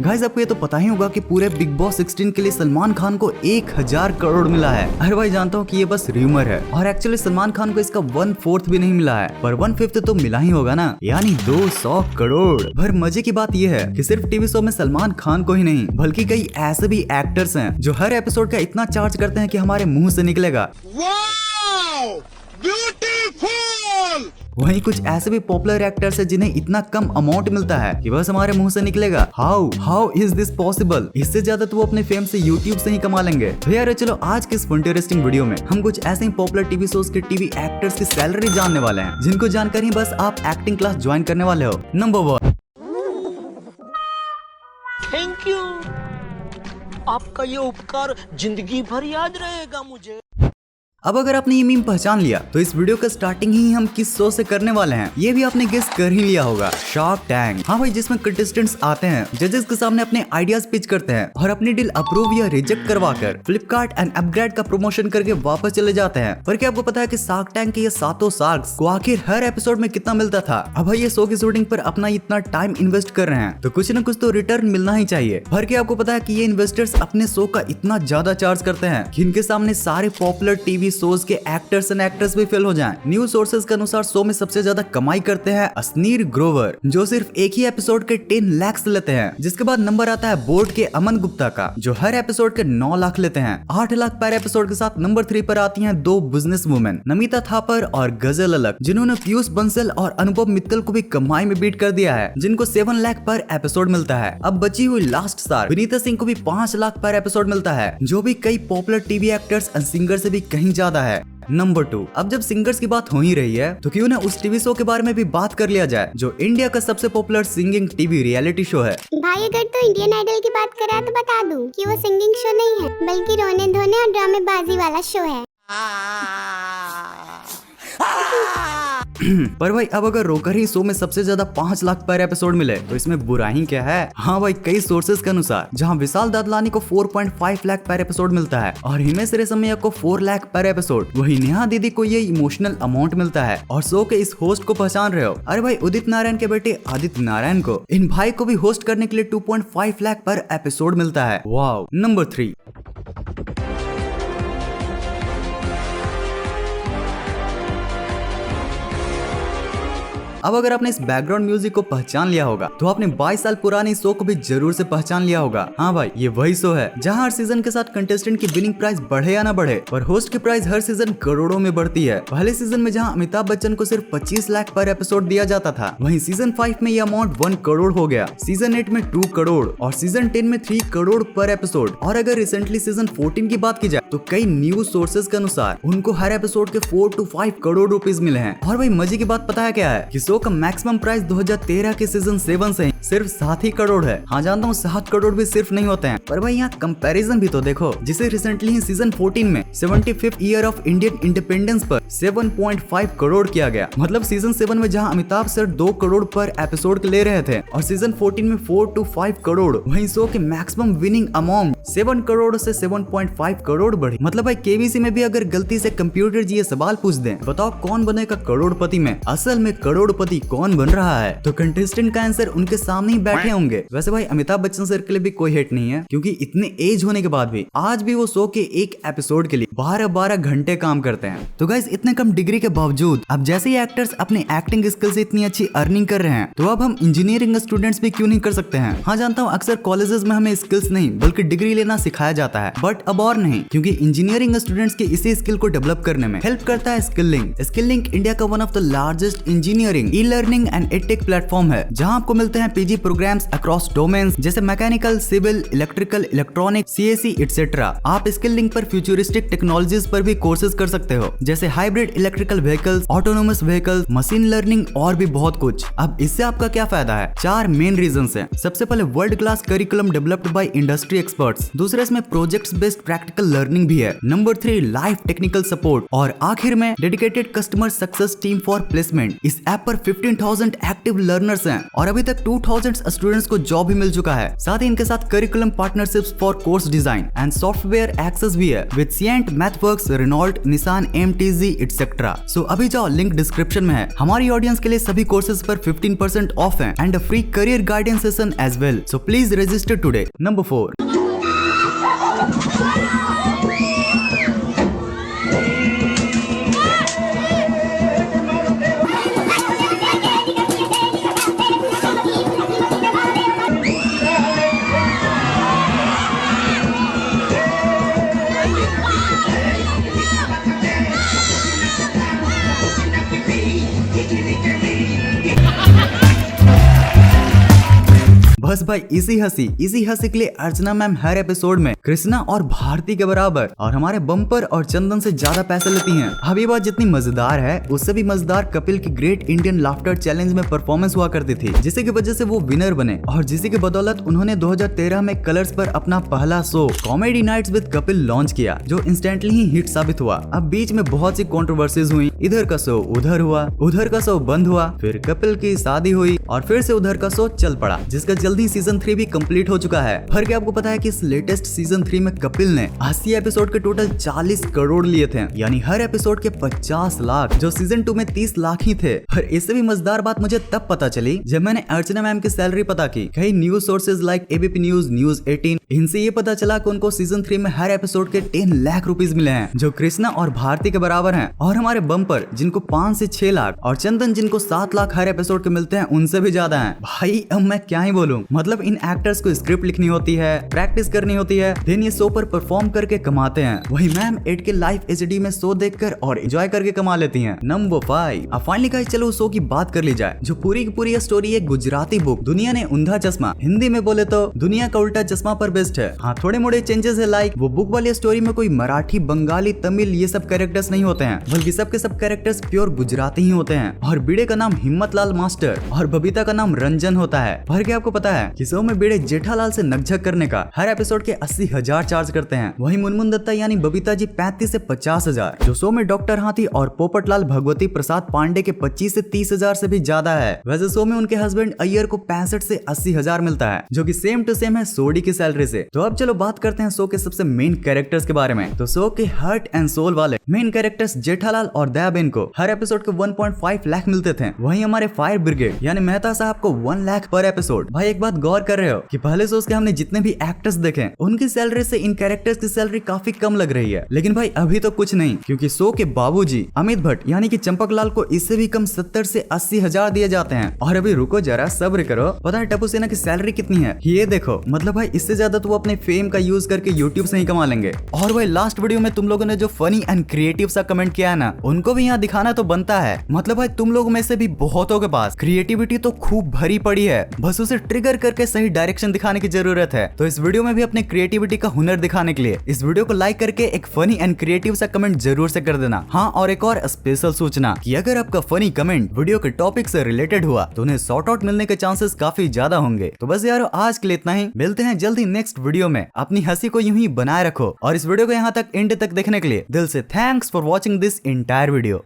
Guys आपको ये तो पता ही होगा कि पूरे बिग बॉस 16 के लिए सलमान खान को 1000 करोड़ मिला है। अरे भाई जानता हूँ कि ये बस रूमर है और एक्चुअली सलमान खान को इसका 1/4 भी नहीं मिला है, पर 1/5 तो मिला ही होगा ना, यानी 200 करोड़। पर मजे की बात ये है कि सिर्फ टीवी शो में सलमान खान को ही नहीं बल्कि कई ऐसे भी एक्टर्स हैं जो हर एपिसोड का इतना चार्ज करते हैं कि हमारे मुंह से निकलेगा वहीं कुछ ऐसे भी पॉपुलर एक्टर्स हैं जिन्हें इतना कम अमाउंट मिलता है कि बस हमारे मुंह से निकलेगा हाउ इज दिस पॉसिबल। इससे ज्यादा तो वो अपने फेम से यूट्यूब से ही कमा लेंगे। तो यार चलो आज के इस इंटरेस्टिंग वीडियो में हम कुछ ऐसे ही पॉपुलर टीवी शोज के टीवी एक्टर्स की सैलरी जानने वाले हैं जिनको जानकर ही बस आप एक्टिंग क्लास ज्वाइन करने वाले हो। नंबर 1। थैंक यू, आपका ये उपकार जिंदगी भर याद रहेगा मुझे। अब अगर आपने ये मीम पहचान लिया तो इस वीडियो का स्टार्टिंग ही हम किस शो से करने वाले हैं ये भी आपने गेस कर ही लिया होगा, शार्क टैंक। हाँ भाई, जिसमें कंटेस्टेंट्स आते हैं, जजेस के सामने अपने आइडियाज पिच करते हैं और अपनी डील अप्रूव या रिजेक्ट करवाकर फ्लिपकार्ट एंड अपग्रेड का प्रमोशन करके वापस चले जाते हैं। पर क्या आपको पता है कि शार्क टैंक के ये सातों शार्क्स को आखिर हर एपिसोड में कितना मिलता था? अब भाई ये शो की शूटिंग पर अपना इतना टाइम इन्वेस्ट कर रहे हैं तो कुछ न कुछ तो रिटर्न मिलना ही चाहिए। पर क्या आपको पता है कि ये इन्वेस्टर्स अपने शो का इतना ज्यादा चार्ज करते हैं कि इनके सामने सारे पॉपुलर टीवी शोज के एक्टर्स एंड एक्ट्रेस भी फेल हो जाएं। न्यूज सोर्सेज के अनुसार शो में सबसे ज्यादा कमाई करते हैं असनीर ग्रोवर, जो सिर्फ एक ही एपिसोड के 10 लाख लेते हैं। जिसके बाद नंबर आता है बोर्ड के अमन गुप्ता का, जो हर एपिसोड के 9 लाख लेते हैं। 8 लाख पर एपिसोड के साथ नंबर 3 पर आती हैं दो बिजनेस वुमेन, नमिता थापर और गजल अलग, जिन्होंने पीयूष बंसल और अनुभव मित्तल को भी कमाई में बीट कर दिया है, जिनको 7 लाख पर एपिसोड मिलता है। अब बची हुई लास्ट स्टार विनीता सिंह को भी 5 लाख पर एपिसोड मिलता है, जो भी कई popular TV actors and singer से भी कहीं ज्यादा है। नंबर 2। अब जब सिंगर्स की बात हो ही रही है तो क्यों ना उस टीवी शो के बारे में भी बात कर लिया जाए जो इंडिया का सबसे popular singing TV reality show है। भाई अगर तो इंडियन आइडल की बात करा तो बता दूं कि वो सिंगिंग शो नहीं है बल्कि रोने धोने और ड्रामेबाजी वाला शो है। पर भाई अब अगर रोकर ही शो में सबसे ज्यादा 5 लाख पर एपिसोड मिले तो इसमें बुराई क्या है? हाँ भाई, कई सोर्सेज के अनुसार जहाँ विशाल दादलानी को 4.5 लाख पर एपिसोड मिलता है और हिमेश रेशमिया को 4 लाख पर एपिसोड, वही नेहा दीदी को ये इमोशनल अमाउंट मिलता है। और शो के इस होस्ट को पहचान रहे हो? अरे भाई, उदित नारायण के बेटे आदित्य नारायण को, इन भाई को भी होस्ट करने के लिए 2.5 लाख पर एपिसोड मिलता है। वाओ। नंबर 3। अब अगर आपने इस बैकग्राउंड म्यूजिक को पहचान लिया होगा तो आपने 22 साल पुराने शो को भी जरूर से पहचान लिया होगा। हाँ भाई, ये वही शो है जहाँ हर सीजन के साथ कंटेस्टेंट की विनिंग प्राइस बढ़े या ना बढ़े, पर होस्ट की प्राइस हर सीजन करोड़ों में बढ़ती है। पहले सीजन में जहाँ अमिताभ बच्चन को सिर्फ 25 लाख पर एपिसोड दिया जाता था, वहीं सीजन 5 में ये अमाउंट 1 करोड़ हो गया, सीजन 8 में 2 करोड़ और सीजन 10 में 3 करोड़ पर एपिसोड। और अगर रिसेंटली सीजन 14 की बात की जाए तो कई न्यूज सोर्सेज के अनुसार उनको हर एपिसोड के 4 to 5 करोड़ रुपीज मिले हैं। और भाई मजे की बात पता है क्या है? शो का मैक्सिमम प्राइस 2013 के सीजन 7 से सिर्फ 7 ही करोड़ है। हाँ जानता हूँ 7 करोड़ भी सिर्फ नहीं होते हैं, पर भाई यहाँ कंपैरिजन भी तो देखो, जिसे रिसेंटली ही सीजन 14 में 75th year of Indian independence पर 7.5 करोड़ किया गया। मतलब सीजन 7 में जहाँ अमिताभ सर 2 करोड़ पर एपिसोड ले रहे थे और सीजन 14 में 4 to 5 करोड़, वहीं शो के मैक्सिमम विनिंग अमाउंट 7 करोड़ से 7.5 करोड़ बढ़ी। मतलब भाई केबीसी में भी अगर गलती से कंप्यूटर जी ये सवाल पूछ दें, बताओ कौन बनेगा करोड़पति में? असल में करोड़पति कौन बन रहा है? तो कंटेस्टेंट का आंसर उनके सामने ही बैठे होंगे। वैसे भाई अमिताभ बच्चन सर के लिए भी कोई हेट नहीं है, क्योंकि इतने एज होने के बाद भी आज भी वो शो के एक एपिसोड के लिए 12-12 घंटे काम करते हैं। तो गाइस इतने कम डिग्री के बावजूद अब जैसे ही एक्टर्स अपने एक्टिंग स्किल से इतनी अच्छी अर्निंग कर रहे हैं, तो अब हम इंजीनियरिंग स्टूडेंट्स भी क्यों नहीं कर सकते हैं? हाँ जानता हूँ अक्सर कॉलेजेस में हमें स्किल्स नहीं बल्कि डिग्री लेना सिखाया जाता है, बट अब और नहीं, क्योंकि इंजीनियरिंग स्टूडेंट्स के इसी स्किल को डेवलप करने में हेल्प करता है Skill Lync. Skill Lync India का one of the largest engineering e learning and edtech platform है, जहां आपको मिलते हैं पीजी प्रोग्राम्स अक्रॉस डोमेन्स जैसे mechanical, civil, electrical, electronic, CSE etcetera. आप स्किल लिंक पर फ्यूचरिस्टिक टेक्नोलॉजीज पर भी कोर्सेज कर सकते हो, जैसे hybrid electrical vehicles, autonomous vehicles, machine learning और भी बहुत कुछ। अब इससे आपका क्या फायदा है? 4 मेन रीजंस हैं। सबसे पहले world class curriculum developed by industry experts, दूसरे इसमें प्रोजेक्ट्स बेस्ड प्रैक्टिकल लर्निंग भी है, नंबर 3 लाइव टेक्निकल सपोर्ट और आखिर में dedicated customer success team for placement. इस ऐप पर 15,000 एक्टिव लर्नर्स हैं और अभी तक 2000 स्टूडेंट्स को जॉब भी मिल चुका है। साथ ही इनके साथ curriculum partnerships for course design and software access भी है with Cyient, MathWorks, Renault, Nissan, MTZ etcetera. So अभी जाओ, लिंक डिस्क्रिप्शन में है। हमारी ऑडियंस के लिए सभी कोर्सेज पर 15% ऑफ है and free career guidance session as well. So please register today. Number 4। बस भाई इसी हंसी के लिए अर्चना मैम हर एपिसोड में कृष्णा और भारती के बराबर और हमारे बम्पर और चंदन से ज्यादा पैसे लेती हैं। अब ये बात जितनी मजेदार है उससे भी मजेदार कपिल की ग्रेट इंडियन लाफ्टर चैलेंज में परफॉर्मेंस हुआ करती थी, जिसकी की वजह से वो विनर बने और जिसकी की बदौलत उन्होंने 2013 में कलर्स पर अपना पहला show comedy nights with Kapil launch किया, जो इंस्टेंटली ही हिट साबित हुआ। अब बीच में बहुत सी कंट्रोवर्सीज हुई, इधर का शो उधर हुआ, उधर का शो बंद हुआ, फिर कपिल की शादी हुई और फिर से उधर का शो चल पड़ा, जिसका जल्दी सीजन 3 भी कंप्लीट हो चुका है। फिर क्या आपको पता है कि इस लेटेस्ट सीजन 3 में कपिल ने 80 एपिसोड के टोटल 40 करोड़ लिए थे, यानी हर एपिसोड के 50 लाख, जो सीजन 2 में 30 लाख ही थे। पर इससे भी मजेदार बात मुझे तब पता चली जब मैंने अर्चना मैम की सैलरी पता की। कई news sources like ABP news, news 18, इनसे ये पता चला कि उनको सीजन 3 में हर एपिसोड के 10 लाख रुपीज मिले हैं, जो कृष्णा और भारती के बराबर हैं। और हमारे बम्पर जिनको 5 से 6 लाख और चंदन जिनको 7 लाख हर एपिसोड के मिलते हैं, उनसे भी ज्यादा हैं। भाई अब मैं क्या ही बोलूं, मतलब इन एक्टर्स को स्क्रिप्ट लिखनी होती है, प्रैक्टिस करनी होती है, देन ये शो पर परफॉर्म करके कमाते हैं। वही मैम 8K लाइव HD में शो देखकर और एंजॉय करके कमा लेती हैं। नंबर 5। अब फाइनली गाइस चलो शो की बात कर ली जाए, जो पूरी की पूरी स्टोरी एक गुजराती बुक दुनिया ने अंधा चश्मा, हिंदी में बोले तो दुनिया का उल्टा चश्मा पर बेस्ड है। हाँ, थोड़े मोड़े चेंजेस है, लाइक वो बुक वाली स्टोरी में कोई मराठी, बंगाली, तमिल ये सब कैरेक्टर्स नहीं होते हैं, बल्कि सबके सब कैरेक्टर्स प्योर गुजराती ही होते हैं। और बीड़े का नाम हिम्मत लाल मास्टर और बबीता का नाम रंजन होता है। पर क्या आपको पता है कि शो में बीड़े जेठालाल से नकझक करने का हर एपिसोड के 80,000 चार्ज करते हैं। वहीं मुनमुन दत्ता यानी बबीता जी 35 से 50,000, जो शो में डॉक्टर हाथी और पोपटलाल भगवती प्रसाद पांडे के 25 से 30,000 से भी ज्यादा है। वैसे शो में उनके हस्बैंड अय्यर को 65 से 80,000 मिलता है, जो कि सेम टू सेम है सोडी की सैलरी से। तो अब चलो बात करते हैं शो के सबसे मेन कैरेक्टर्स के बारे में। तो शो के हार्ट एंड सोल वाले मेन कैरेक्टर्स जेठालाल और दयाबेन को हर एपिसोड के 1.5 लाख मिलते थे। वहीं हमारे फायर ब्रिगेड यानी मेहता साहब को 1 लाख पर एपिसोड। भाई एक बात गौर कर रहे हो कि पहले शोज के हमने जितने भी एक्टर्स देखे उनकी सैलरी से इन कैरेक्टर्स की सैलरी काफी कम लग रही है, लेकिन भाई अभी तो कुछ नहीं, क्योंकि शो के बाबूजी अमित भट्ट यानी कि चंपकलाल को इससे भी कम 70 से 80,000 दिए जाते हैं। और अभी रुको जरा, सब्र करो, पता है टप्पू सेना की सैलरी कितनी है? ये देखो, मतलब भाई इससे ज्यादा तो वो अपने फेम का यूज करके यूट्यूब से ही कमा लेंगे। और भाई लास्ट वीडियो में तुम लोगों ने जो फनी एंड क्रिएटिव सा कमेंट किया है ना, उनको भी यहाँ दिखाना तो बनता है। मतलब भाई तुम लोगों में से भी बहुतों के पास क्रिएटिविटी तो खूब भरी पड़ी है, बस उसे ट्रिगर करके सही डायरेक्शन दिखाने की जरूरत है। तो इस वीडियो में भी अपने क्रिएटिविटी का हुनर दिखाने के लिए इस वीडियो को लाइक करके एक फनी एंड क्रिएटिव सा कमेंट जरूर से कर देना। हाँ, और एक और स्पेशल सूचना कि अगर आपका फनी कमेंट वीडियो के टॉपिक से रिलेटेड हुआ तो उन्हें शॉर्ट आउट मिलने के चांसेस काफी ज्यादा होंगे। तो बस यारो आज के लिए इतना ही, मिलते हैं जल्दी नेक्स्ट वीडियो में। अपनी हंसी को यूं ही बनाए रखो और इस वीडियो को यहाँ तक एंड तक देखने के लिए दिल से thanks for watching this entire video.